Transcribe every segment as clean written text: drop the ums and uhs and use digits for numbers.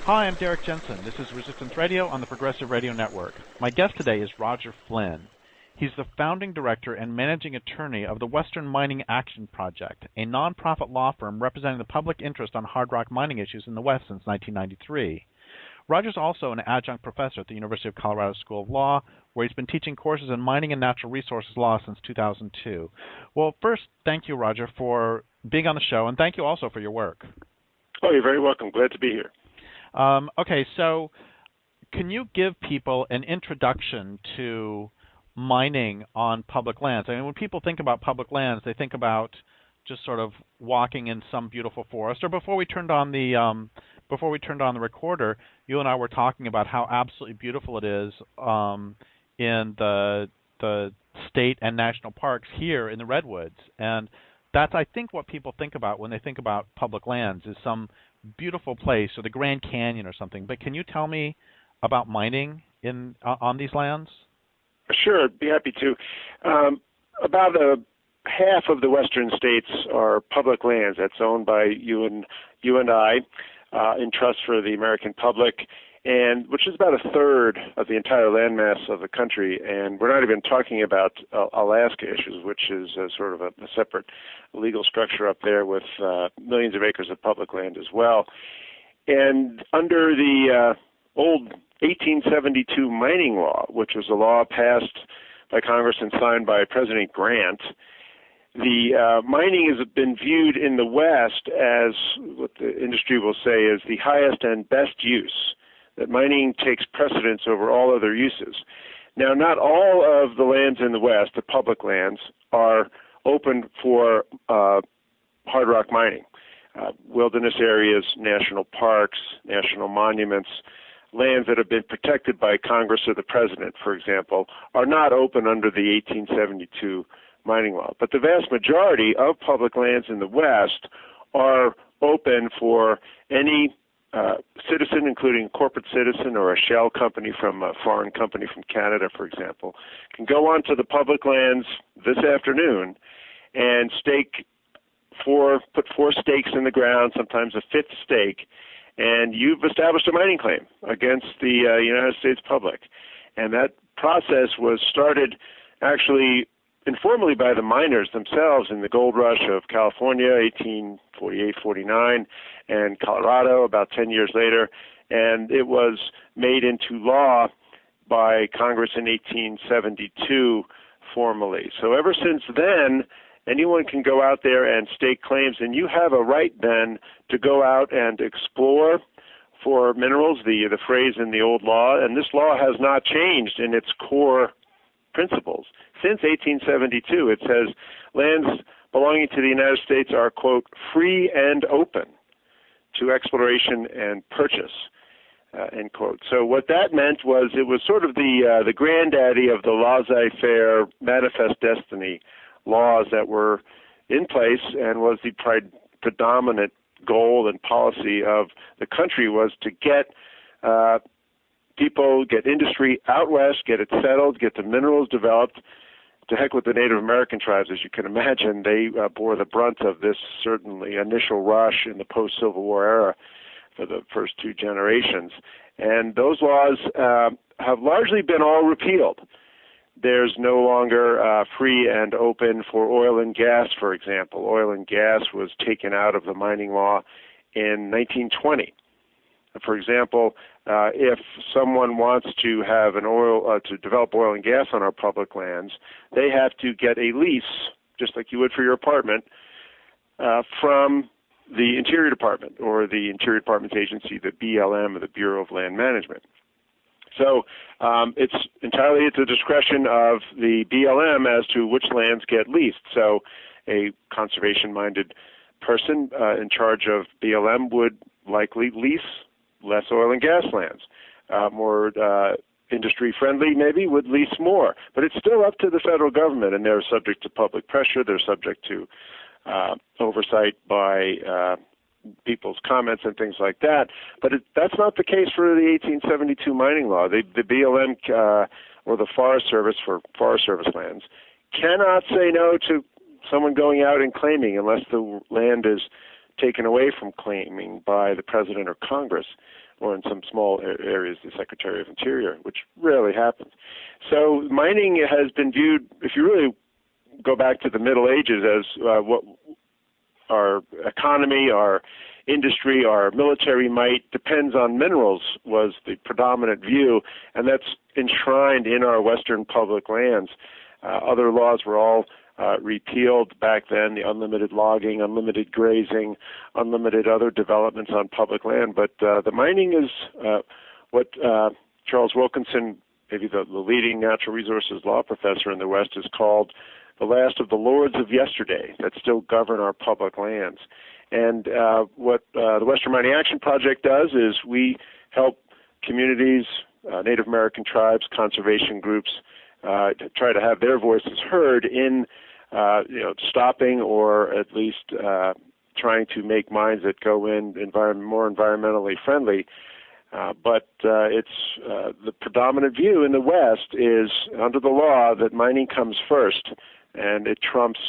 Hi, I'm Derrick Jensen. This is Resistance Radio on the Progressive Radio Network. My guest today is Roger Flynn. He's the founding director and managing attorney of the Western Mining Action Project, a nonprofit law firm representing the public interest on hard rock mining issues in the West since 1993. Roger's also an adjunct professor at the University of Colorado School of Law, where he's been teaching courses in mining and natural resources law since 2002. Well, first, thank you, Roger, for being on the show, and thank you also for your work. Oh, you're very welcome. Glad to be here. Okay, so can you give people an introduction to mining on public lands? I mean, when people think about public lands, they think about just sort of walking in some beautiful forest. Or before we turned on the recorder, you and I were talking about how absolutely beautiful it is in the state and national parks here in the Redwoods, and that's, I think, what people think about when they think about public lands is some beautiful place or the Grand Canyon or something. But can you tell me about mining on these lands? Sure, I'd be happy to. About half of the western states are public lands that's owned by you and I in trust for the American public, and which is about a third of the entire landmass of the country. And we're not even talking about Alaska issues, which is sort of a separate legal structure up there with millions of acres of public land as well. And under the old 1872 mining law, which was a law passed by Congress and signed by President Grant, the mining has been viewed in the West as what the industry will say is the highest and best use, that mining takes precedence over all other uses. Now, not all of the lands in the West, the public lands, are open for hard rock mining. Wilderness areas, national parks, national monuments, lands that have been protected by Congress or the President, for example, are not open under the 1872 mining law. But the vast majority of public lands in the West are open for any citizen, including a corporate citizen or a shell company from a foreign company from Canada, for example, can go onto the public lands this afternoon and put 4 stakes in the ground, sometimes a 5th stake, and you've established a mining claim against the United States public. And that process was started actually informally by the miners themselves in the gold rush of California, 1848-49, and Colorado about 10 years later, and it was made into law by Congress in 1872 formally. So ever since then, anyone can go out there and stake claims, and you have a right then to go out and explore for minerals, the phrase in the old law, and this law has not changed in its core principles. Since 1872, it says lands belonging to the United States are, quote, free and open to exploration and purchase, end quote. So what that meant was it was sort of the granddaddy of the laissez-faire manifest destiny laws that were in place, and was the predominant goal and policy of the country was to get people, get industry out west, get it settled, get the minerals developed. To heck with the Native American tribes, as you can imagine. They bore the brunt of this certainly initial rush in the post-Civil War era for the first 2 generations. And those laws have largely been all repealed. There's no longer free and open for oil and gas, for example. Oil and gas was taken out of the mining law in 1920. For example, if someone wants to have to develop oil and gas on our public lands, they have to get a lease, just like you would for your apartment, from the Interior Department or the Interior Department's agency, the BLM, or the Bureau of Land Management. So it's entirely at the discretion of the BLM as to which lands get leased. So a conservation-minded person in charge of BLM would likely lease less oil and gas lands. More industry-friendly maybe would lease more. But it's still up to the federal government, and they're subject to public pressure. They're subject to oversight by people's comments and things like that. But that's not the case for the 1872 mining law. The BLM or the Forest Service for Forest Service lands cannot say no to someone going out and claiming unless the land is taken away from claiming by the President or Congress, or in some small areas, the Secretary of Interior, which rarely happens. So mining has been viewed, if you really go back to the Middle Ages, as what our economy, our industry, our military might depends on minerals was the predominant view, and that's enshrined in our Western public lands. Other laws were all repealed back then, the unlimited logging, unlimited grazing, unlimited other developments on public land. But the mining is what Charles Wilkinson, maybe the leading natural resources law professor in the West, has called the last of the lords of yesterday that still govern our public lands. And what the Western Mining Action Project does is we help communities, Native American tribes, conservation groups, to try to have their voices heard in stopping or at least trying to make mines that go in more environmentally friendly. But it's the predominant view in the West is, under the law, that mining comes first, and it trumps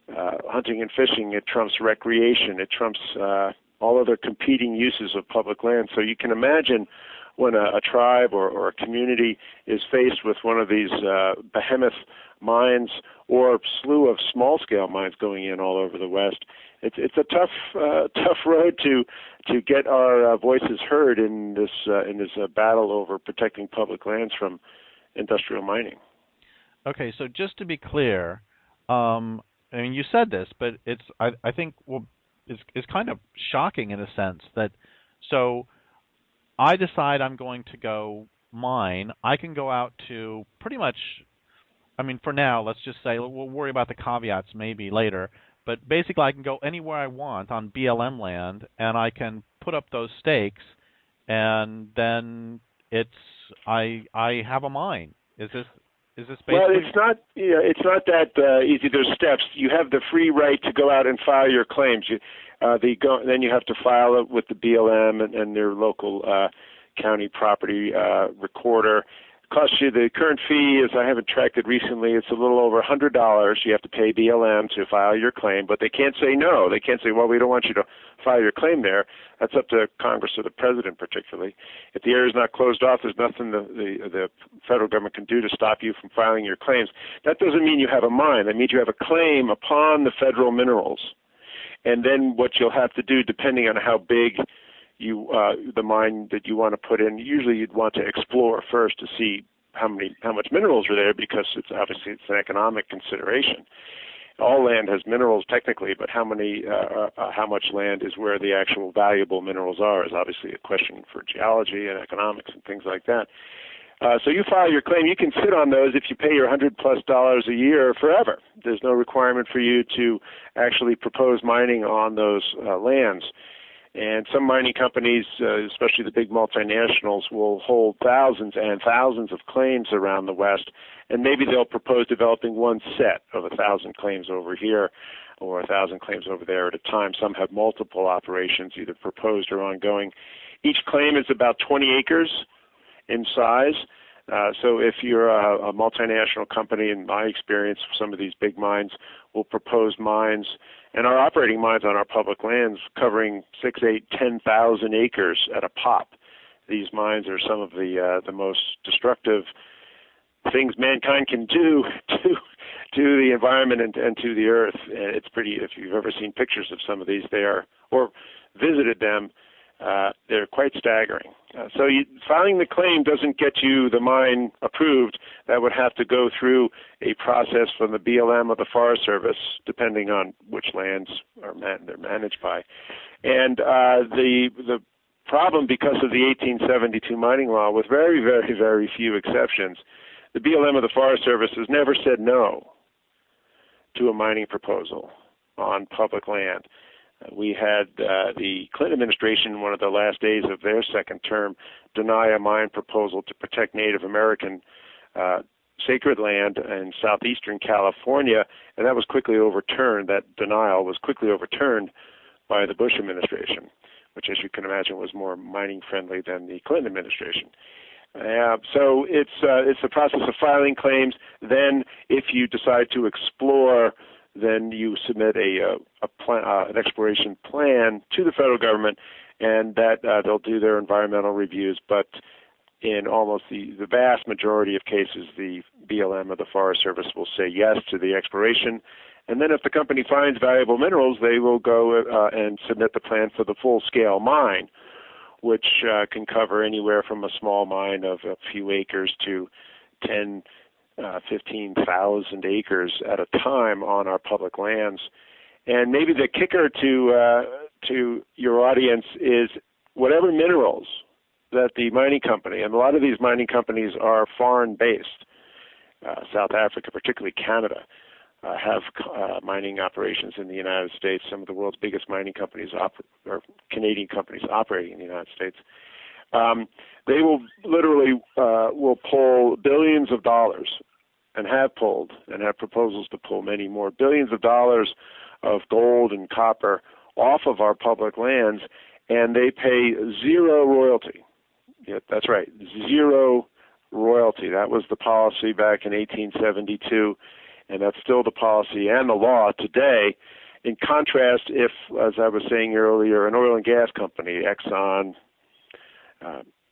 hunting and fishing, it trumps recreation, it trumps all other competing uses of public land. So you can imagine when a tribe or a community is faced with one of these behemoth mines or slew of small-scale mines going in all over the West, it's a tough road to get our voices heard in this battle over protecting public lands from industrial mining. Okay, so just to be clear, I mean, you said this, but I think it's kind of shocking in a sense that so I decide I'm going to go mine. I can go out to pretty much, I mean, for now, let's just say, we'll worry about the caveats maybe later, but basically I can go anywhere I want on BLM land, and I can put up those stakes, and then I have a mine. Is this basically? Well, it's not that easy. There's steps. You have the free right to go out and file your claims. Then you have to file it with the BLM and their local county property recorder. Costs you, the current fee is, I haven't tracked it recently, it's a little over $100. You have to pay BLM to file your claim, but they can't say no. They can't say, well, we don't want you to file your claim there. That's up to Congress or the President particularly. If the area is not closed off, there's nothing the federal government can do to stop you from filing your claims. That doesn't mean you have a mine. That means you have a claim upon the federal minerals. And then what you'll have to do, depending on how big the mine that you want to put in, usually you'd want to explore first to see how much minerals are there, because it's an economic consideration. All land has minerals technically, but how much land is where the actual valuable minerals are is obviously a question for geology and economics and things like that. So you file your claim. You can sit on those if you pay your $100+ a year forever. There's no requirement for you to actually propose mining on those lands. And some mining companies, especially the big multinationals, will hold thousands and thousands of claims around the West, and maybe they'll propose developing one set of 1,000 claims over here or 1,000 claims over there at a time. Some have multiple operations, either proposed or ongoing. Each claim is about 20 acres in size. So if you're a multinational company, in my experience, some of these big mines will propose mines and are operating mines on our public lands covering 6, 8, 10,000 acres at a pop. These mines are some of the most destructive things mankind can do to the environment and to the earth. And it's pretty, if you've ever seen pictures of some of these, or visited them, they're quite staggering. So filing the claim doesn't get you the mine approved. That would have to go through a process from the BLM or the Forest Service, depending on which lands they're managed by. And the problem, because of the 1872 mining law, with very, very, very few exceptions, the BLM or the Forest Service has never said no to a mining proposal on public land. We had the Clinton administration, one of the last days of their second term, deny a mine proposal to protect Native American sacred land in southeastern California, and that was quickly overturned. That denial was quickly overturned by the Bush administration, which, as you can imagine, was more mining friendly than the Clinton administration. So it's the process of filing claims. Then, if you decide to explore then you submit an exploration plan to the federal government, and that they'll do their environmental reviews. But in almost the vast majority of cases, the BLM or the Forest Service will say yes to the exploration. And then if the company finds valuable minerals, they will go and submit the plan for the full-scale mine, which can cover anywhere from a small mine of a few acres to 10, 15,000 acres at a time on our public lands. And maybe the kicker to your audience is whatever minerals that the mining company, and a lot of these mining companies are foreign-based, South Africa, particularly Canada, have mining operations in the United States. Some of the world's biggest mining companies, or Canadian companies operating in the United States. They will literally will pull billions of dollars, and have pulled, and have proposals to pull many more, billions of dollars of gold and copper off of our public lands, and they pay zero royalty. Yeah, that's right, zero royalty. That was the policy back in 1872, and that's still the policy and the law today. In contrast, if, as I was saying earlier, an oil and gas company, Exxon,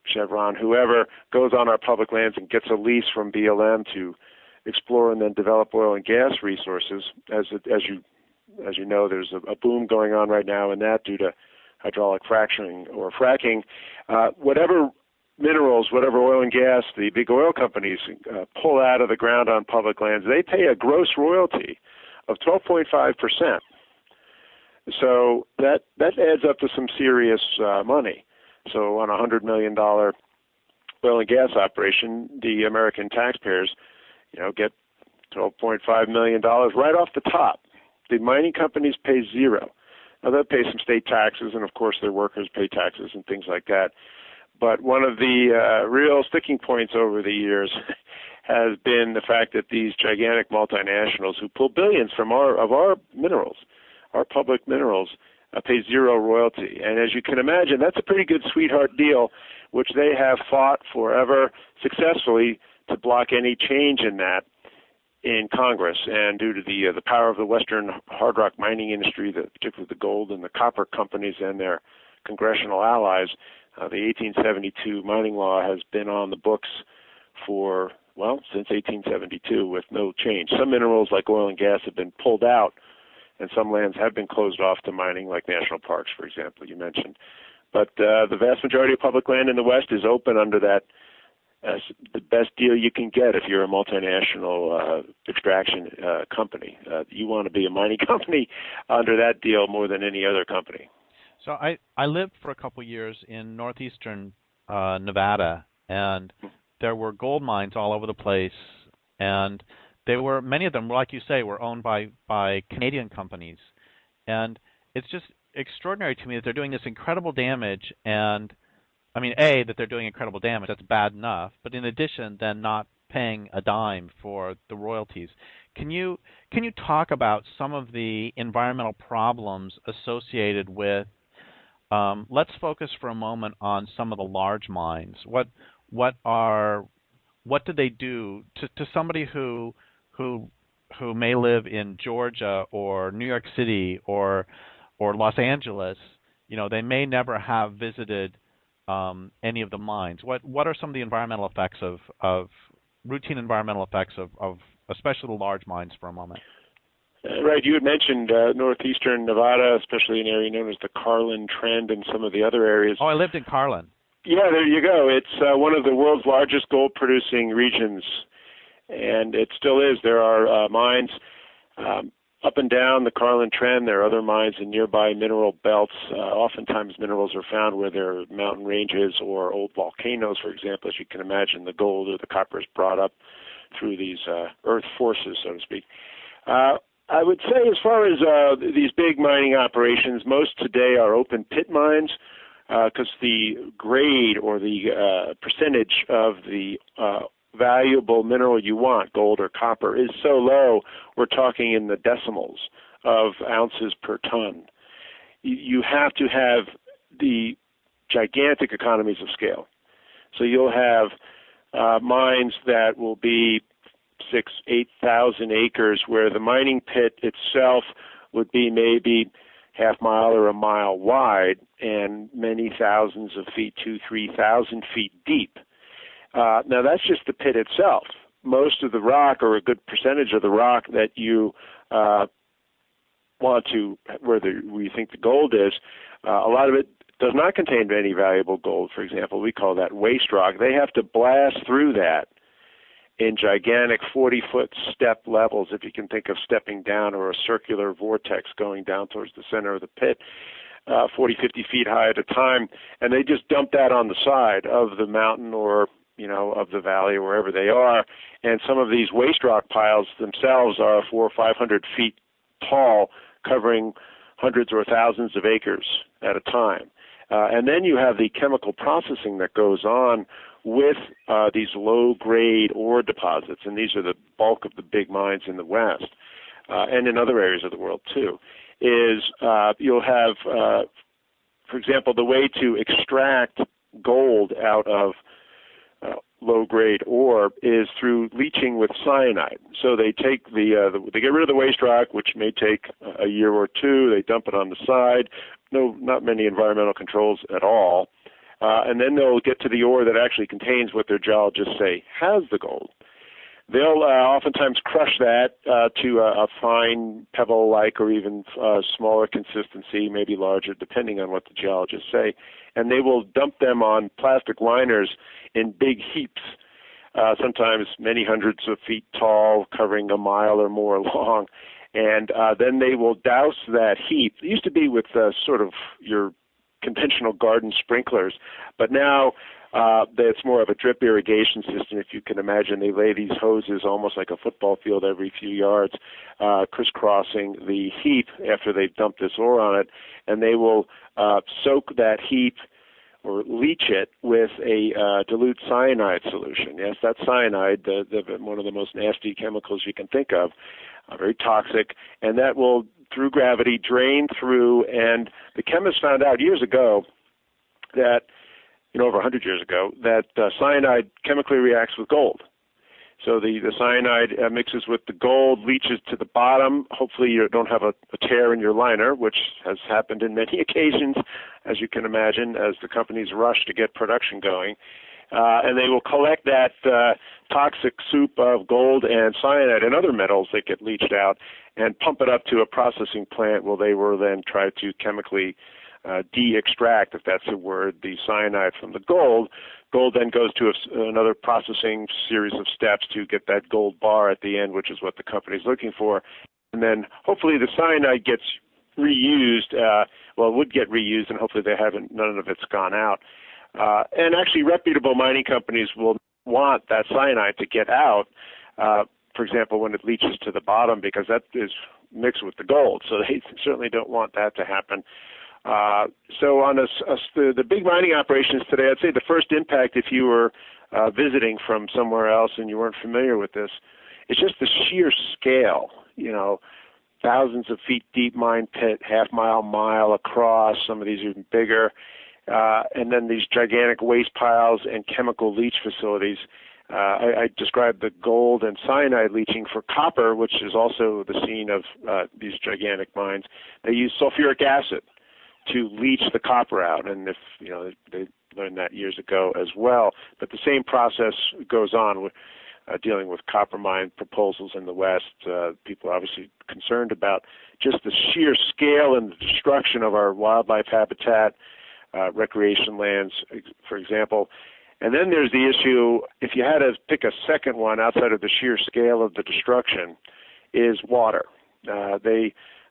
Chevron, whoever, goes on our public lands and gets a lease from BLM to explore and then develop oil and gas resources, as you know, there's a boom going on right now in that due to hydraulic fracturing or fracking. Whatever minerals, whatever oil and gas the big oil companies pull out of the ground on public lands, they pay a gross royalty of 12.5%. So that adds up to some serious money. So on a $100 million oil and gas operation, the American taxpayers, get $12.5 million right off the top. The mining companies pay zero. Now, they'll pay some state taxes, and of course their workers pay taxes and things like that. But one of the real sticking points over the years has been the fact that these gigantic multinationals who pull billions from our minerals, our public minerals, pay zero royalty. And as you can imagine, that's a pretty good sweetheart deal, which they have fought forever successfully to block any change in that in Congress. And due to the power of the Western hard rock mining industry, particularly the gold and the copper companies and their congressional allies, the 1872 mining law has been on the books since 1872 with no change. Some minerals like oil and gas have been pulled out, and some lands have been closed off to mining, like national parks, for example, you mentioned. But the vast majority of public land in the West is open under that as the best deal you can get if you're a multinational extraction company. You want to be a mining company under that deal more than any other company. So I lived for a couple years in northeastern Nevada, and there were gold mines all over the place, and many of them, like you say, were owned by Canadian companies. And it's just extraordinary to me that they're doing this incredible damage, and I mean, that they're doing incredible damage, that's bad enough, but in addition, then not paying a dime for the royalties. Can you talk about some of the environmental problems associated with, let's focus for a moment on some of the large mines. What do they do to somebody who may live in Georgia or New York City or Los Angeles? They may never have visited any of the mines. What are some of the environmental effects of routine environmental effects of especially the large mines for a moment? Right, you had mentioned northeastern Nevada, especially an area known as the Carlin Trend and some of the other areas. Oh, I lived in Carlin. Yeah, there you go. It's one of the world's largest gold-producing regions, and it still is. There are mines up and down the Carlin Trend. There are other mines in nearby mineral belts. Oftentimes minerals are found where there are mountain ranges or old volcanoes, for example. As you can imagine, the gold or the copper is brought up through these earth forces, so to speak. I would say as far as these big mining operations, most today are open pit mines because the grade or the percentage of the valuable mineral you want, gold or copper, is so low, we're talking in the decimals of ounces per ton. You have to have the gigantic economies of scale. So you'll have mines that will be 8,000 acres, where the mining pit itself would be maybe half mile or a mile wide and many thousands of feet, 3,000 feet deep. Now that's just the pit itself. Most of the rock, or a good percentage of the rock that you want to, where you think the gold is, a lot of it does not contain any valuable gold. For example, we call that waste rock. They have to blast through that in gigantic 40-foot step levels, if you can think of stepping down, or a circular vortex going down towards the center of the pit, 40, 50 feet high at a time, and they just dump that on the side of the mountain or, of the valley or wherever they are. And some of these waste rock piles themselves are 400 or 500 feet tall, covering hundreds or thousands of acres at a time. And then you have the chemical processing that goes on with these low-grade ore deposits, and these are the bulk of the big mines in the West and in other areas of the world too, is you'll have, for example, the way to extract gold out of low-grade ore is through leaching with cyanide. So they take they get rid of the waste rock, which may take a year or two. They dump it on the side. Not many environmental controls at all. And then they'll get to the ore that actually contains what their geologists say has the gold. They'll oftentimes crush that to a fine pebble-like or even smaller consistency, maybe larger, depending on what the geologists say. And they will dump them on plastic liners in big heaps, sometimes many hundreds of feet tall, covering a mile or more long. And then they will douse that heap. It used to be with sort of your conventional garden sprinklers, but now it's more of a drip irrigation system. If you can imagine, they lay these hoses almost like a football field every few yards, crisscrossing the heap after they've dumped this ore on it, and they will soak that heap or leach it with a dilute cyanide solution. Yes, that's cyanide, one of the most nasty chemicals you can think of, very toxic, and that will, through gravity, drain through. And the chemists found out years ago that, over 100 years ago, that cyanide chemically reacts with gold. So the cyanide mixes with the gold, leaches to the bottom. Hopefully you don't have a tear in your liner, which has happened in many occasions, as you can imagine, as the companies rush to get production going. And they will collect that toxic soup of gold and cyanide and other metals that get leached out and pump it up to a processing plant where they will then try to chemically de-extract, if that's a word, the cyanide from the gold. Gold then goes to another processing series of steps to get that gold bar at the end, which is what the company's looking for. And then hopefully the cyanide gets reused. It would get reused, and hopefully none of it's gone out. And actually reputable mining companies will want that cyanide to get out, for example, when it leaches to the bottom, because that is mixed with the gold. So they certainly don't want that to happen. So on the big mining operations today, I'd say the first impact, if you were visiting from somewhere else and you weren't familiar with this, is just the sheer scale, thousands of feet deep mine pit, mile across, some of these are even bigger, and then these gigantic waste piles and chemical leach facilities. I described the gold and cyanide leaching. For copper, which is also the scene of these gigantic mines. They use sulfuric acid to leach the copper out, and they learned that years ago as well. But the same process goes on with dealing with copper mine proposals in the West. People are obviously concerned about just the sheer scale and the destruction of our wildlife habitat, recreation lands, for example. And then there's the issue, if you had to pick a second one outside of the sheer scale of the destruction, is water.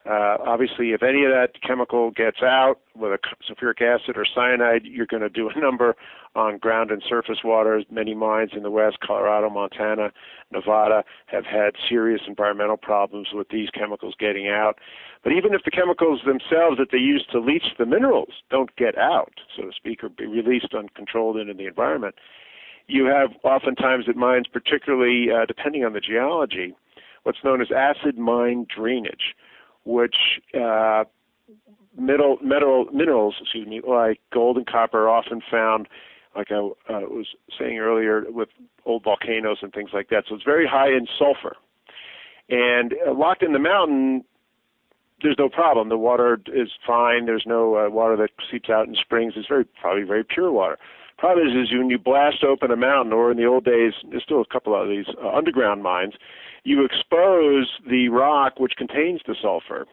Obviously, if any of that chemical gets out, whether sulfuric acid or cyanide, you're going to do a number on ground and surface water. Many mines in the West, Colorado, Montana, Nevada, have had serious environmental problems with these chemicals getting out. But even if the chemicals themselves that they use to leach the minerals don't get out, so to speak, or be released uncontrolled into the environment, you have oftentimes at mines, particularly depending on the geology, what's known as acid mine drainage, which minerals, like gold and copper, are often found like I was saying earlier, with old volcanoes and things like that. So it's very high in sulfur. And locked in the mountain, there's no problem. The water is fine. There's no water that seeps out in springs. It's probably very pure water. Problem is when you blast open a mountain, or in the old days, there's still a couple of these underground mines, you expose the rock, which contains the sulfur,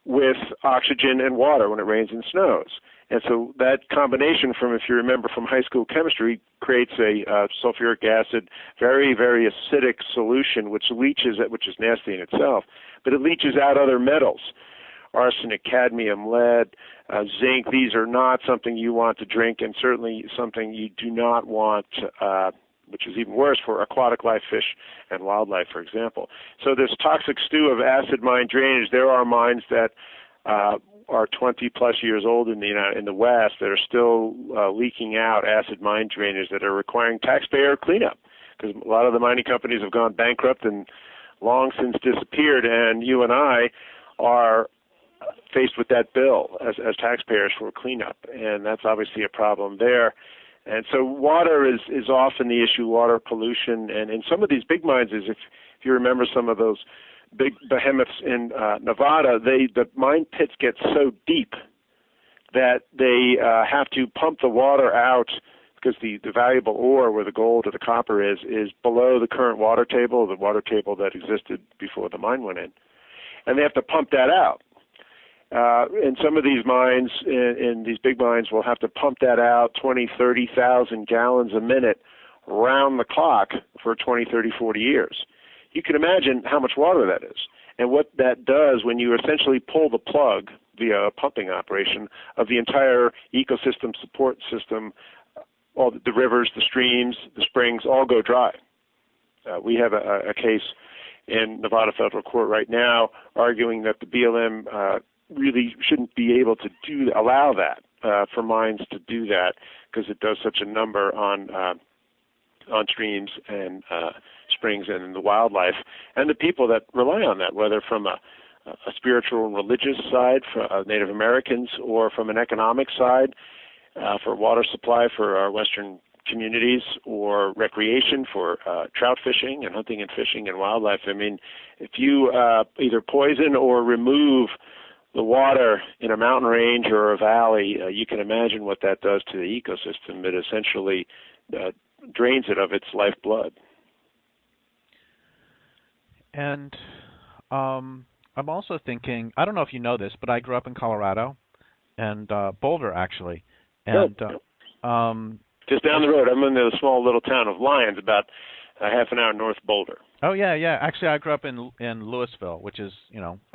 with oxygen and water when it rains and snows. And so that combination from, if you remember from high school chemistry, creates a sulfuric acid, very, very acidic solution, which leaches, which is nasty in itself, but it leaches out other metals. Arsenic, cadmium, lead, zinc, these are not something you want to drink, and certainly something you do not want, which is even worse for aquatic life, fish and wildlife, for example. So this toxic stew of acid mine drainage, there are mines that are 20 plus years old in the West that are still leaking out acid mine drainage that are requiring taxpayer cleanup, because a lot of the mining companies have gone bankrupt and long since disappeared, and you and I are faced with that bill as taxpayers for cleanup, and that's obviously a problem there. And so water is often the issue, water pollution, and in some of these big mines, if you remember some of those big behemoths in Nevada, the mine pits get so deep that they have to pump the water out, because the valuable ore, where the gold or the copper is below the current water table, the water table that existed before the mine went in. And they have to pump that out. And some of these mines, in these big mines, will have to pump that out 20, 30,000 gallons a minute round the clock for 20, 30, 40 years. You can imagine how much water that is. And what that does when you essentially pull the plug via a pumping operation of the entire ecosystem support system, all the rivers, the streams, the springs, all go dry. We have a case in Nevada federal court right now arguing that the BLM really shouldn't be able to allow that for mines to do that, because it does such a number on streams and springs and the wildlife and the people that rely on that, whether from a spiritual and religious side for Native Americans, or from an economic side for water supply for our Western communities, or recreation for trout fishing and hunting and fishing and wildlife. I mean, if you either poison or remove the water in a mountain range or a valley, you can imagine what that does to the ecosystem. It essentially drains it of its lifeblood. And I'm also thinking, I don't know if you know this, but I grew up in Colorado, and Boulder, actually. And just down the road. I'm in the small little town of Lyons, about a half an hour north of Boulder. Oh, yeah. Actually, I grew up in Louisville, which is,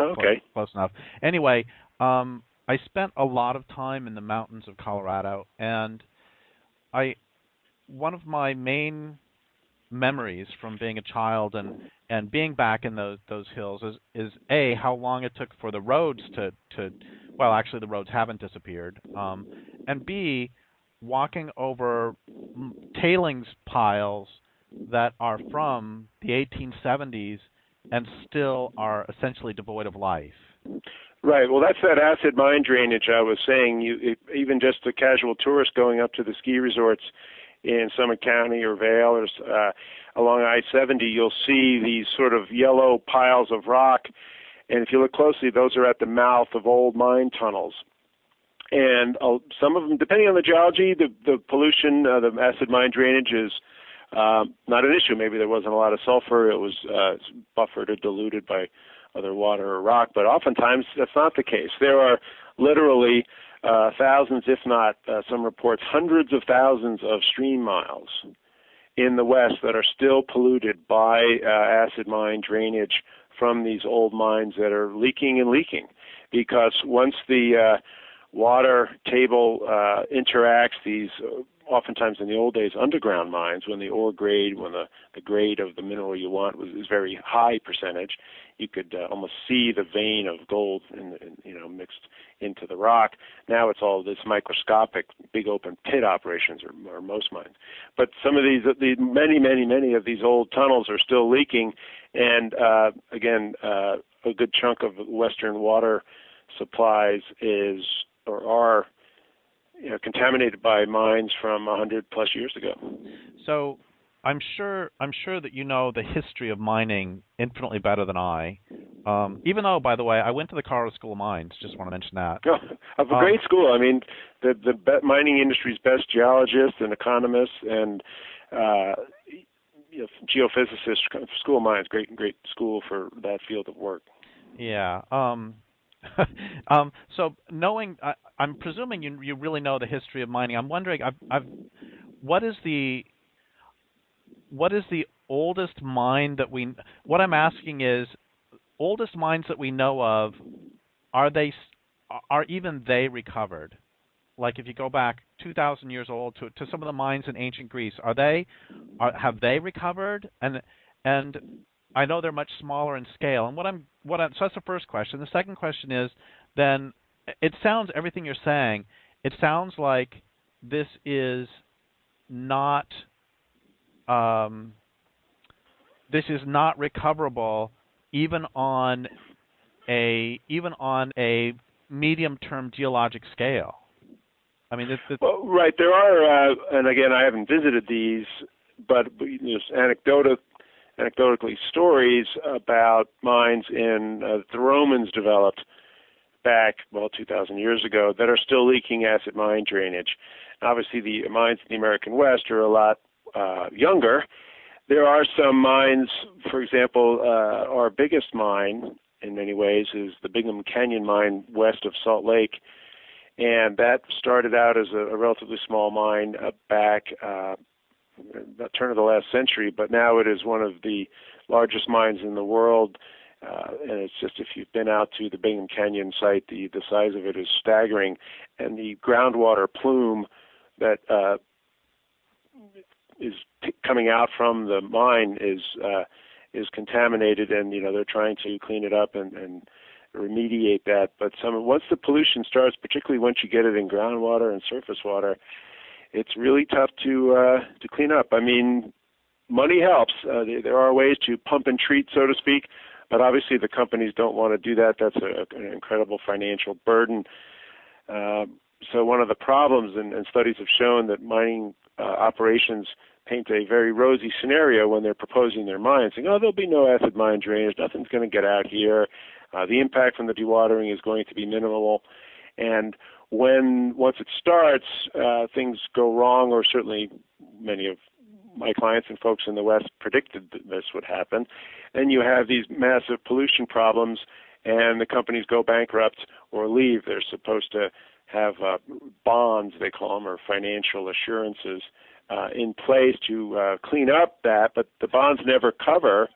okay, close enough. Anyway, I spent a lot of time in the mountains of Colorado, and one of my main memories from being a child and being back in those hills is A, how long it took for the roads to well, actually the roads haven't disappeared, and B, walking over tailings piles that are from the 1870s and still are essentially devoid of life. Right. Well, that's that acid mine drainage I was saying. Even just a casual tourist going up to the ski resorts in Summit County or Vail or along I-70, you'll see these sort of yellow piles of rock. And if you look closely, those are at the mouth of old mine tunnels. And some of them, depending on the geology, the pollution, the acid mine drainage is not an issue. Maybe there wasn't a lot of sulfur. It was buffered or diluted by other water or rock. But oftentimes that's not the case. There are literally thousands, if not some reports, hundreds of thousands of stream miles in the West that are still polluted by acid mine drainage from these old mines that are leaking and leaking. Because once the water table interacts, these oftentimes in the old days underground mines, when the ore grade, when the grade of the mineral you want is very high percentage, you could almost see the vein of gold mixed into the rock. Now it's all this microscopic big open pit operations, or most mines. But some of these many of these old tunnels are still leaking, and again, a good chunk of Western water supplies are contaminated by mines from 100 plus years ago. So I'm sure that you know the history of mining infinitely better than I. Even though, by the way, I went to the Colorado School of Mines. Just want to mention that. Oh, of a great school. I mean, the mining industry's best geologists and economists and geophysicists. School of Mines, great school for that field of work. Yeah. So knowing, I'm presuming you really know the history of mining. I'm wondering, what is the oldest mine that we? What I'm asking is, oldest mines that we know of, are even they recovered? Like if you go back 2,000 years old to some of the mines in ancient Greece, have they recovered? And I know they're much smaller in scale. And so that's the first question. The second question is, then it sounds, everything you're saying, it sounds like this is not recoverable even on a medium-term geologic scale. I mean, well, right. There are, and again, I haven't visited these, but there's anecdotally stories about mines the Romans developed back, 2,000 years ago, that are still leaking acid mine drainage. Obviously, the mines in the American West are a lot younger. There are some mines, for example, our biggest mine in many ways is the Bingham Canyon mine west of Salt Lake. And that started out as a relatively small mine back the turn of the last century, but now it is one of the largest mines in the world. And it's just, if you've been out to the Bingham Canyon site, the size of it is staggering. And the groundwater plume that is coming out from the mine is contaminated, and they're trying to clean it up and remediate that. But once the pollution starts, particularly once you get it in groundwater and surface water, it's really tough to clean up. I mean, money helps. There are ways to pump and treat, so to speak, but obviously the companies don't want to do that. That's an incredible financial burden. So one of the problems, and studies have shown that mining operations paint a very rosy scenario when they're proposing their mines, saying, there'll be no acid mine drainage, nothing's going to get out here. The impact from the dewatering is going to be minimal. And once it starts, things go wrong, or certainly many of my clients and folks in the West predicted that this would happen. And you have these massive pollution problems, and the companies go bankrupt or leave. They're supposed to have bonds, they call them, or financial assurances in place to clean up that, but the bonds never cover,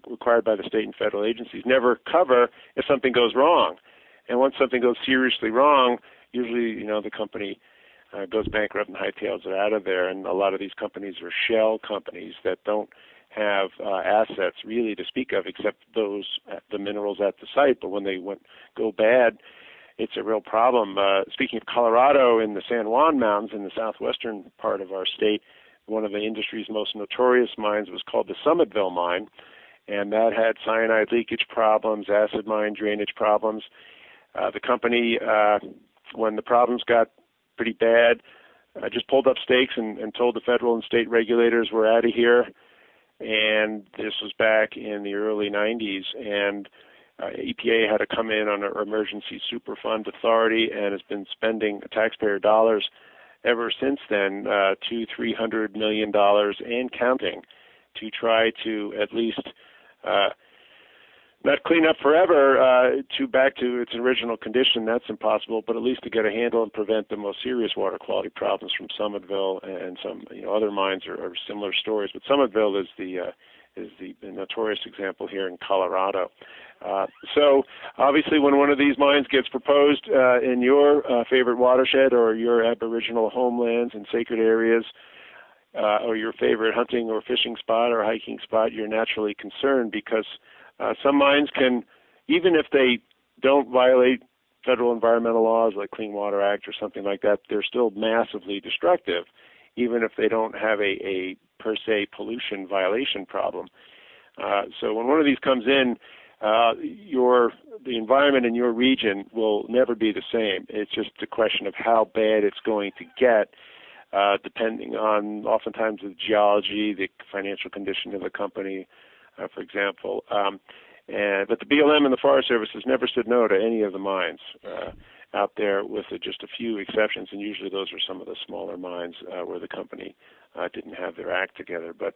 required by the state and federal agencies, never cover if something goes wrong. And once something goes seriously wrong, usually, the company goes bankrupt and hightails it out of there. And a lot of these companies are shell companies that don't have assets really to speak of, except the minerals at the site. But when they go bad, it's a real problem. Speaking of Colorado, in the San Juan Mountains in the southwestern part of our state, one of the industry's most notorious mines was called the Summitville mine, and that had cyanide leakage problems, acid mine drainage problems. The company, when the problems got pretty bad, just pulled up stakes and told the federal and state regulators, we're out of here. And this was back in the early 90s, and EPA had to come in on an emergency superfund authority and has been spending taxpayer dollars ever since then, $200-300 million and counting, to try to at least not clean up forever to back to its original condition. That's impossible, but at least to get a handle and prevent the most serious water quality problems from Summitville and some other mines are similar stories. But Summitville is the notorious example here in Colorado. So obviously, when one of these mines gets proposed in your favorite watershed or your aboriginal homelands and sacred areas, or your favorite hunting or fishing spot or hiking spot, you're naturally concerned, because some mines can, even if they don't violate federal environmental laws like Clean Water Act or something like that, they're still massively destructive, even if they don't have a per se pollution violation problem. So when one of these comes in, the environment in your region will never be the same. It's just a question of how bad it's going to get, depending on oftentimes the geology, the financial condition of the company, for example. But the BLM and the Forest Service has never said no to any of the mines out there, with just a few exceptions, and usually those are some of the smaller mines where the company didn't have their act together. But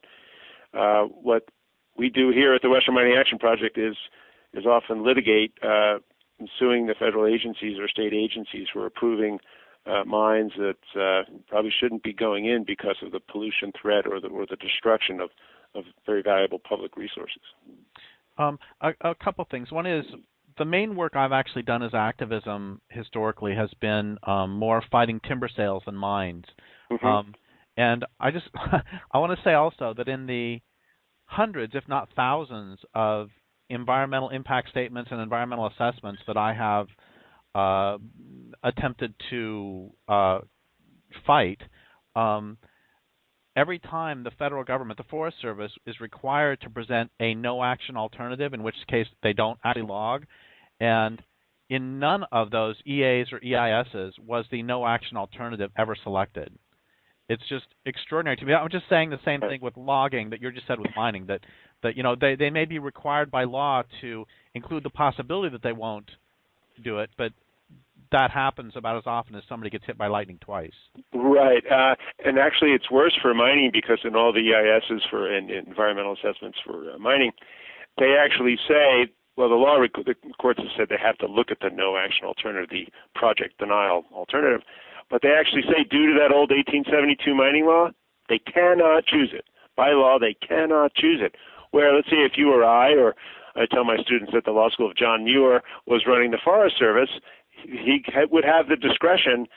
what we do here at the Western Mining Action Project is often litigate, suing the federal agencies or state agencies who are approving mines that probably shouldn't be going in because of the pollution threat or the destruction of very valuable public resources. A couple things. One is, the main work I've actually done as activism historically has been more fighting timber sales than mines. Mm-hmm. And I just I want to say also that in the hundreds, if not thousands, of environmental impact statements and environmental assessments that I have attempted to fight, every time the federal government, the Forest Service, is required to present a no-action alternative, in which case they don't actually log, and in none of those EAs or EISs was the no-action alternative ever selected. It's just extraordinary to me. I'm just saying the same thing with logging that you just said with mining, that they may be required by law to include the possibility that they won't do it, but that happens about as often as somebody gets hit by lightning twice. Right. And actually it's worse for mining, because in all the EISs and environmental assessments for mining, they actually say, well, the courts have said they have to look at the no-action alternative, the project denial alternative, but they actually say, due to that old 1872 mining law, they cannot choose it. By law, they cannot choose it. Where, let's say, if you or I tell my students at the law school, if John Muir was running the Forest Service, he would have the discretion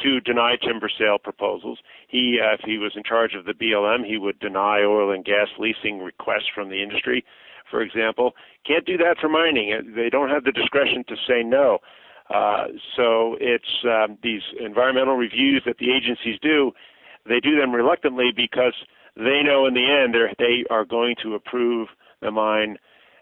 to deny timber sale proposals. If he was in charge of the BLM, he would deny oil and gas leasing requests from the industry, for example. Can't do that for mining. They don't have the discretion to say no. So it's these environmental reviews that the agencies do. They do them reluctantly because they know in the end they are going to approve the mine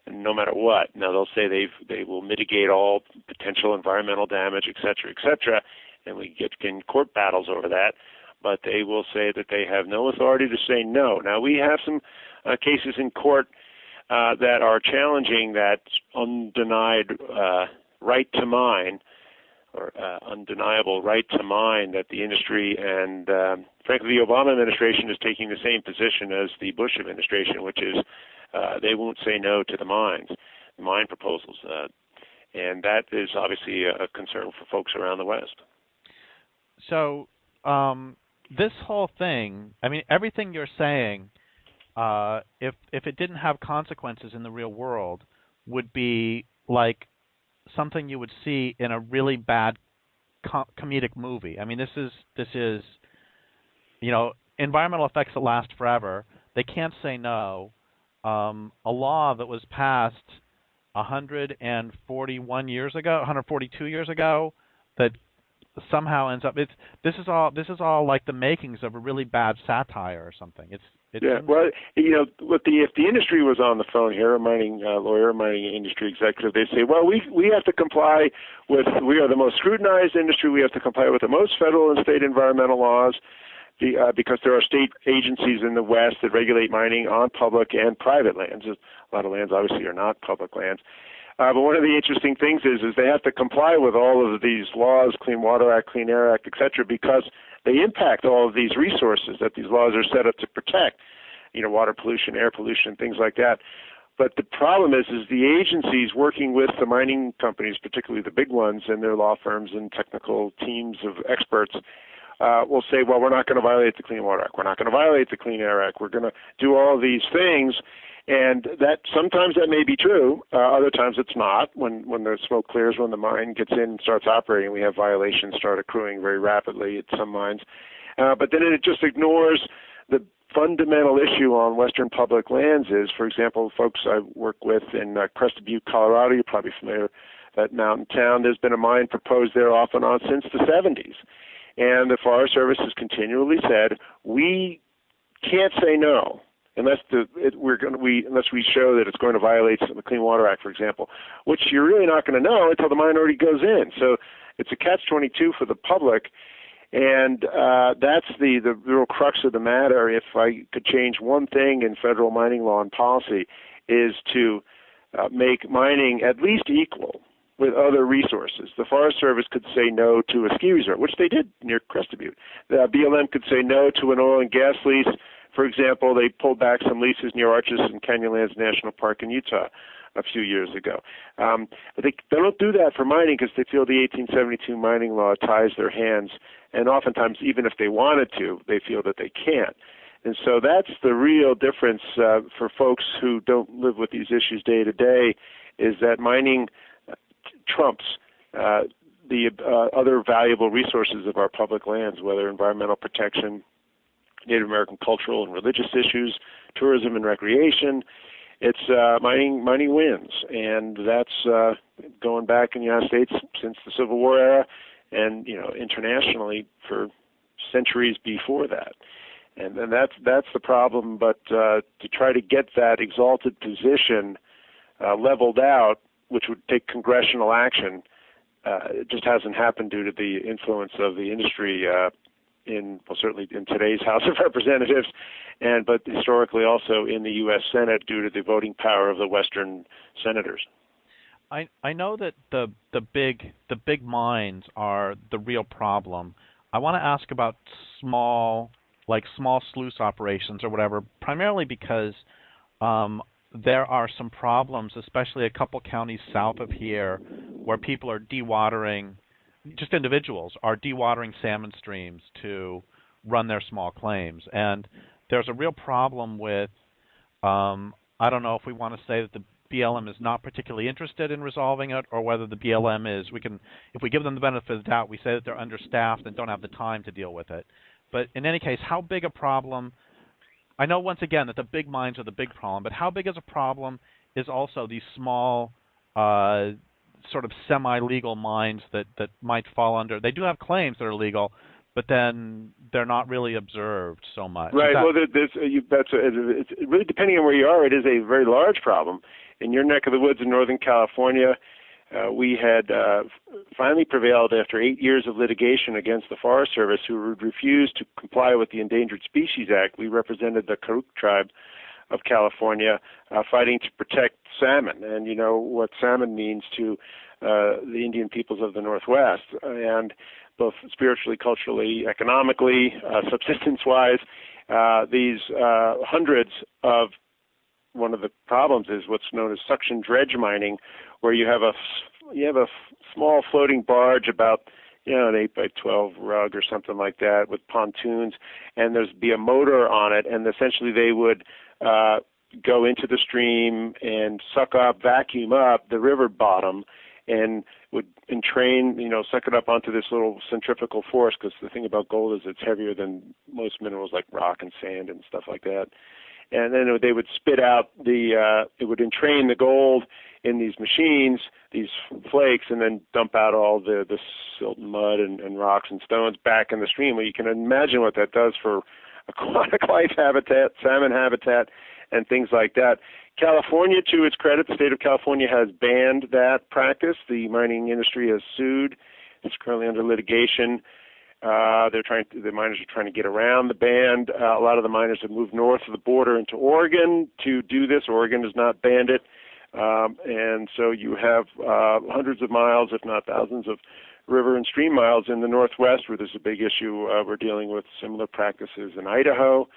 no matter what. Now, they'll say they will mitigate all potential environmental damage, et cetera, and we get in court battles over that. But they will say that they have no authority to say no. Now, we have some cases in court that are challenging that undenied right to mine, or undeniable right to mine, that the industry and, frankly, the Obama administration is taking the same position as the Bush administration, which is they won't say no to the mine proposals. And that is obviously a concern for folks around the West. So this whole thing, I mean, everything you're saying, if it didn't have consequences in the real world, would be like something you would see in a really bad comedic movie. I mean, this is environmental effects that last forever. They can't say no. A law that was passed 142 years ago, that somehow ends up. This is all like the makings of a really bad satire or something. Yeah, well, if the industry was on the phone here, a mining lawyer, a mining industry executive, they say, well, we have to comply with, we are the most scrutinized industry, we have to comply with the most federal and state environmental laws, because there are state agencies in the West that regulate mining on public and private lands. A lot of lands obviously are not public lands. But one of the interesting things is they have to comply with all of these laws, Clean Water Act, Clean Air Act, et cetera, because they impact all of these resources that these laws are set up to protect, water pollution, air pollution, things like that. But the problem is the agencies working with the mining companies, particularly the big ones and their law firms and technical teams of experts, will say, well, we're not going to violate the Clean Water Act. We're not going to violate the Clean Air Act. We're going to do all these things. And that sometimes that may be true. Other times it's not. When the smoke clears, when the mine gets in and starts operating, we have violations start accruing very rapidly at some mines. But then it just ignores the fundamental issue on Western public lands is, for example, folks I work with in Crested Butte, Colorado, you're probably familiar, that mountain town, there's been a mine proposed there off and on since the 70s. And the Forest Service has continually said, we can't say no. unless we show that it's going to violate the Clean Water Act, for example, which you're really not going to know until the mine already goes in. So it's a catch-22 for the public, and that's the real crux of the matter. If I could change one thing in federal mining law and policy, is to make mining at least equal with other resources. The Forest Service could say no to a ski resort, which they did near Crested Butte. The BLM could say no to an oil and gas lease. For example, they pulled back some leases near Arches and Canyonlands National Park in Utah a few years ago. But they don't do that for mining because they feel the 1872 mining law ties their hands, and oftentimes, even if they wanted to, they feel that they can't. And so that's the real difference for folks who don't live with these issues day to day, is that mining trumps the other valuable resources of our public lands, whether environmental protection, Native American cultural and religious issues, tourism and recreation. It's mining wins, and that's going back in the United States since the Civil War era, and internationally for centuries before that. And that's the problem. But to try to get that exalted position leveled out, which would take congressional action, it just hasn't happened due to the influence of the industry certainly in today's House of Representatives, but historically also in the U.S. Senate due to the voting power of the Western senators. I know that the big mines are the real problem. I want to ask about small sluice operations or whatever, primarily because there are some problems, especially a couple counties south of here, where people are dewatering, just individuals are dewatering salmon streams to run their small claims. And there's a real problem with, I don't know if we want to say that the BLM is not particularly interested in resolving it, or whether the BLM is, if we give them the benefit of the doubt, we say that they're understaffed and don't have the time to deal with it. But in any case, how big a problem, I know once again that the big mines are the big problem, but how big is a problem is also these small sort of semi-legal mines that might fall under, they do have claims that are legal, but then they're not really observed so much. Right. It's really depending on where you are, it is a very large problem. In your neck of the woods in Northern California, we had finally prevailed after 8 years of litigation against the Forest Service, who would refuse to comply with the Endangered Species Act. We represented the Karuk tribe of California, fighting to protect salmon. And you know what salmon means to the Indian peoples of the Northwest, and both spiritually, culturally, economically, subsistence-wise. These hundreds of, one of the problems is what's known as suction dredge mining, where you have a small floating barge about an 8x12 rug or something like that with pontoons, and there's be a motor on it, and essentially they would go into the stream and vacuum up the river bottom, and would entrain, suck it up onto this little centrifugal force, because the thing about gold is it's heavier than most minerals like rock and sand and stuff like that. And then they would spit out it would entrain the gold in these machines, these flakes, and then dump out all the silt and mud and rocks and stones back in the stream. Well, you can imagine what that does for aquatic life habitat, salmon habitat, and things like that. California, to its credit, the state of California has banned that practice. The mining industry has sued. It's currently under litigation. The miners are trying to get around the ban. A lot of the miners have moved north of the border into Oregon to do this. Oregon has not banned it. And so you have hundreds of miles, if not thousands, of river and stream miles in the Northwest where there's a big issue. We're dealing with similar practices in Idaho,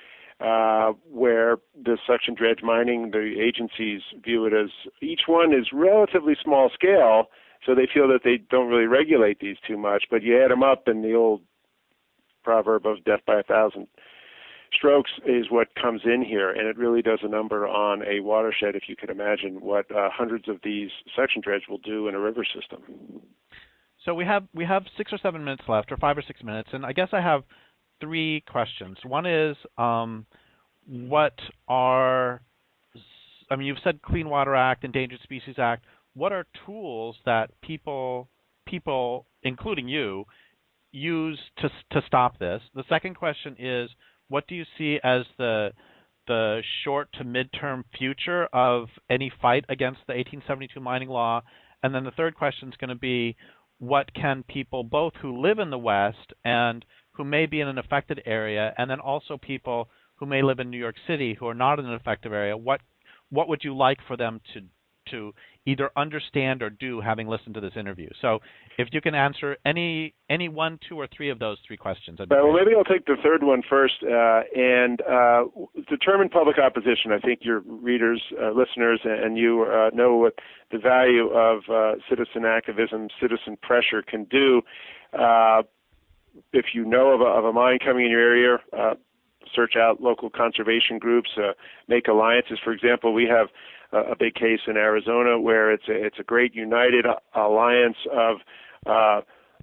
where the suction dredge mining, the agencies view it as each one is relatively small scale, so they feel that they don't really regulate these too much. But you add them up, and the old proverb of death by 1,000 strokes is what comes in here, and it really does a number on a watershed, if you could imagine what hundreds of these suction dredge will do in a river system. So we have 6 or 7 minutes left, or 5 or 6 minutes, and I guess I have 3 questions. One is, you've said Clean Water Act, Endangered Species Act. What are tools that people, including you, use to stop this? The second question is, what do you see as the the short to midterm future of any fight against the 1872 mining law? And then the third question is going to be, what can people both who live in the West and who may be in an affected area, and then also people who may live in New York City who are not in an affected area, what would you like for them to either understand or do, having listened to this interview? So if you can answer any one, two, or three of those three questions. Well, maybe I'll take the third one first. Determine public opposition. I think your readers, listeners, and you know what the value of citizen activism, citizen pressure can do. If you know of a mine coming in your area, search out local conservation groups, make alliances. For example, we have a big case in Arizona where it's a great united alliance of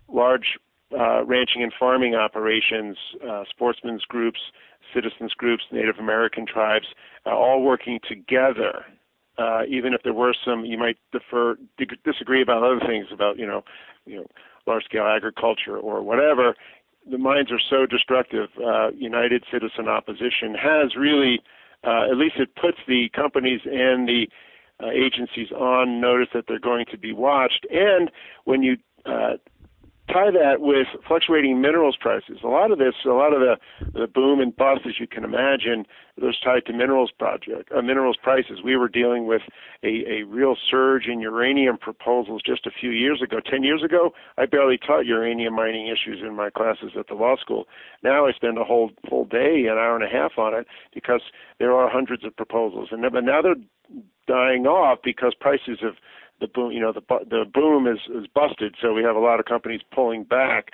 large ranching and farming operations, sportsmen's groups, citizens groups, Native American tribes, all working together. Even if there were some, you might disagree about other things, about large-scale agriculture or whatever. The mines are so destructive. United citizen opposition has really, at least it puts the companies and the agencies on notice that they're going to be watched. And when you tie that with fluctuating minerals prices, a lot of the boom and bust, as you can imagine, those tied to minerals prices. We were dealing with a real surge in uranium proposals just a few years ago. 10 years ago, I barely taught uranium mining issues in my classes at the law school. Now I spend a whole full day, an hour and a half on it, because there are hundreds of proposals. But now they're dying off because prices of the boom, the boom is busted, so we have a lot of companies pulling back.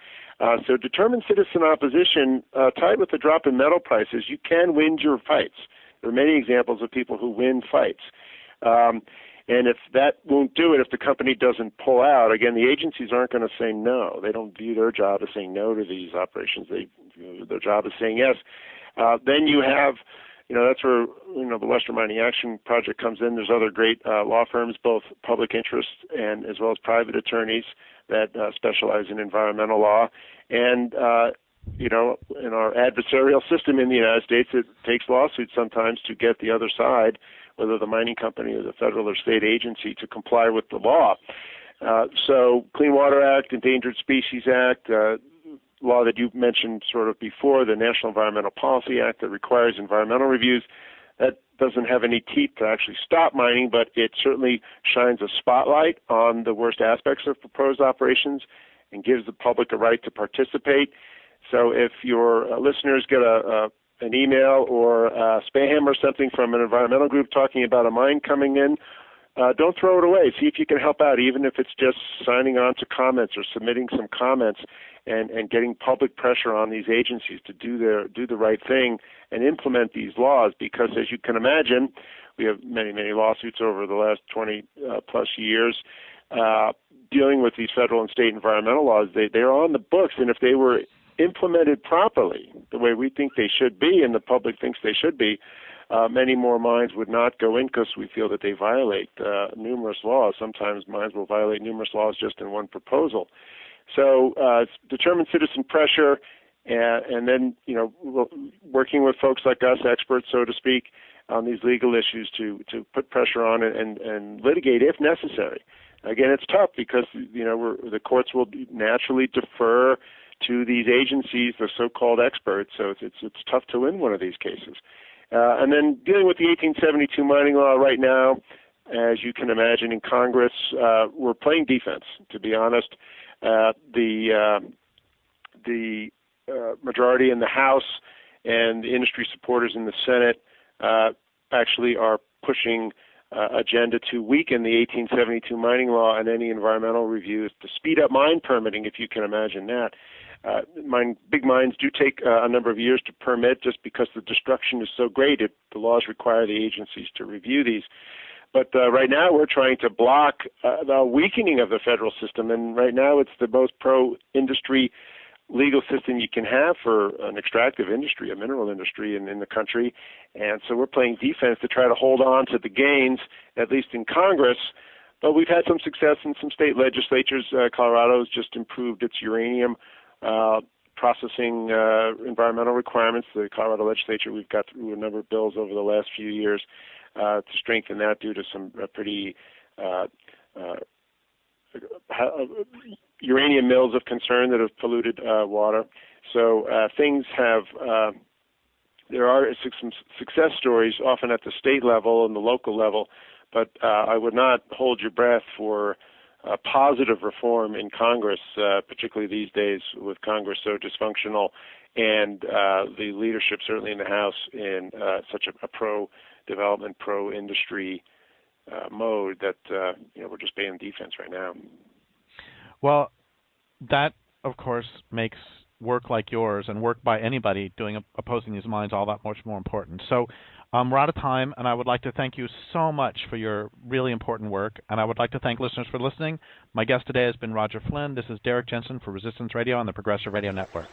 So determined citizen opposition, tied with the drop in metal prices, you can win your fights. There are many examples of people who win fights. And if that won't do it, if the company doesn't pull out, again, the agencies aren't going to say no. They don't view their job as saying no to these operations. They view their job as saying yes. Then you have, that's where, the Western Mining Action Project comes in. There's other great law firms, both public interest and as well as private attorneys that specialize in environmental law. And, in our adversarial system in the United States, it takes lawsuits sometimes to get the other side, whether the mining company or the federal or state agency, to comply with the law. So Clean Water Act, Endangered Species Act, law that you mentioned sort of before, the National Environmental Policy Act that requires environmental reviews, that doesn't have any teeth to actually stop mining, but it certainly shines a spotlight on the worst aspects of proposed operations and gives the public a right to participate. So if your listeners get an email or spam or something from an environmental group talking about a mine coming in, don't throw it away. See if you can help out, even if it's just signing on to comments or submitting some comments and getting public pressure on these agencies to do the right thing and implement these laws. Because as you can imagine, we have many, many lawsuits over the last 20 plus years dealing with these federal and state environmental laws. They're on the books, and if they were implemented properly, the way we think they should be and the public thinks they should be, many more mines would not go in because we feel that they violate numerous laws. Sometimes mines will violate numerous laws just in one proposal. So determined citizen pressure, and then working with folks like us, experts, so to speak, on these legal issues to put pressure on and litigate if necessary. Again, it's tough because the courts will naturally defer to these agencies, the so-called experts. So it's tough to win one of these cases. And then dealing with the 1872 mining law right now, as you can imagine, in Congress, we're playing defense. To be honest, the majority in the House and the industry supporters in the Senate actually are pushing agenda to weaken the 1872 mining law and any environmental reviews to speed up mine permitting, if you can imagine that. Big mines do take a number of years to permit just because the destruction is so great. The laws require the agencies to review these. But right now we're trying to block the weakening of the federal system, and right now it's the most pro-industry legal system you can have for an extractive industry, a mineral industry in the country. And so we're playing defense to try to hold on to the gains, at least in Congress. But we've had some success in some state legislatures. Colorado's just improved its uranium processing environmental requirements. The Colorado legislature, we've got through a number of bills over the last few years to strengthen that due to some pretty uranium mills of concern that have polluted water. So things have, there are some success stories often at the state level and the local level, but I would not hold your breath for positive reform in Congress, particularly these days with Congress so dysfunctional and the leadership certainly in the House in such a pro-development, pro-industry mode that we're just playing defense right now. Well, that, of course, makes work like yours and work by anybody opposing these mines all that much more important. So we're out of time, and I would like to thank you so much for your really important work, and I would like to thank listeners for listening. My guest today has been Roger Flynn. This is Derrick Jensen for Resistance Radio on the Progressive Radio Network.